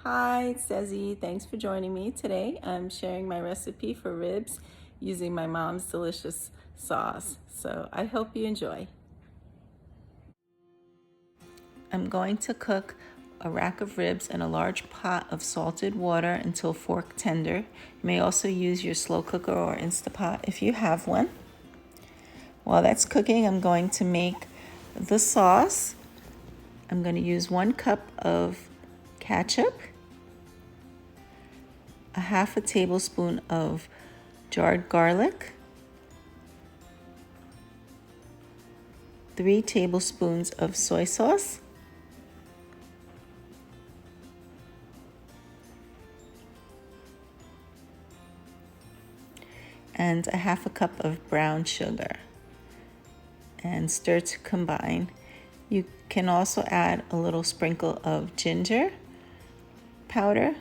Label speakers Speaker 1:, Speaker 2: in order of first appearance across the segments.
Speaker 1: Hi, it's Desi. Thanks for joining me today. I'm sharing my recipe for ribs using my mom's delicious sauce. So I hope you enjoy. I'm going to cook a rack of ribs in a large pot of salted water until fork tender. You may also use your slow cooker or Instapot if you have one. While that's cooking, I'm going to make the sauce. I'm going to use 1 cup of ketchup, a half a tablespoon of jarred garlic, 3 tablespoons of soy sauce, and a half a cup of brown sugar, and stir to combine. You can also add a little sprinkle of ginger powder,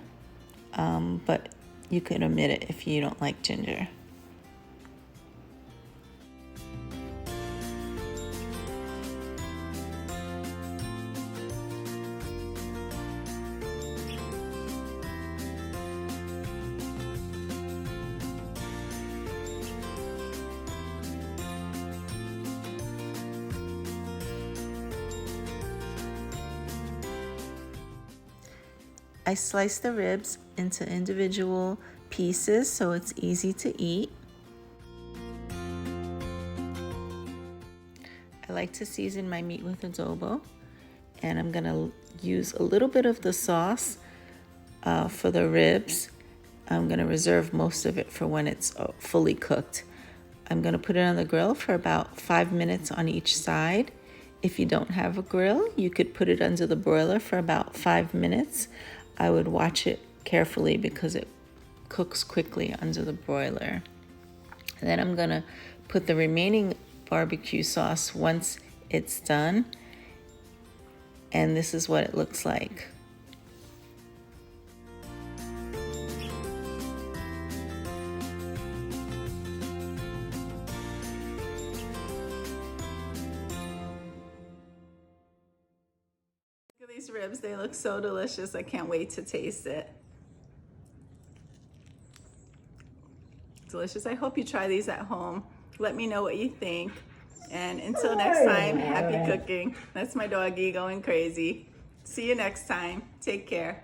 Speaker 1: but you can omit it if you don't like ginger. I slice the ribs into individual pieces so it's easy to eat. I like to season my meat with adobo, and I'm gonna use a little bit of the sauce for the ribs. I'm gonna reserve most of it for when it's fully cooked. I'm gonna put it on the grill for about 5 minutes on each side. If you don't have a grill, you could put it under the broiler for about 5 minutes. I would watch it carefully because it cooks quickly under the broiler. And then I'm gonna put the remaining barbecue sauce once it's done. And this is what it looks like. Look at these ribs, they look so delicious. I can't wait to taste it. Delicious. I hope you try these at home. Let me know what you think. And until next time, happy cooking. That's my doggy going crazy. See you next time. Take care.